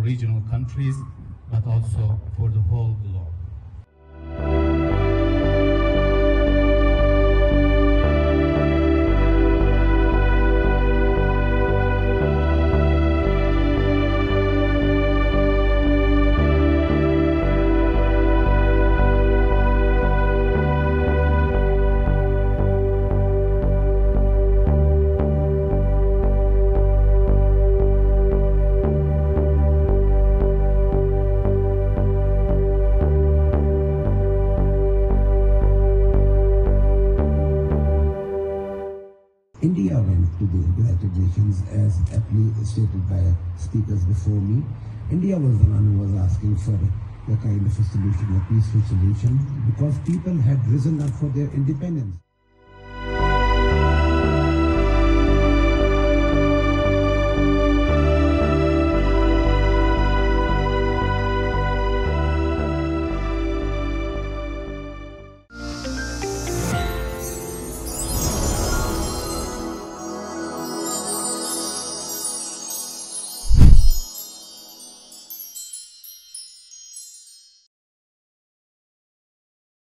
regional countries, but also for the whole globe. India went to the United Nations, as aptly stated by speakers before me. India was the one who was asking for a kind of a solution, a peaceful solution, because people had risen up for their independence.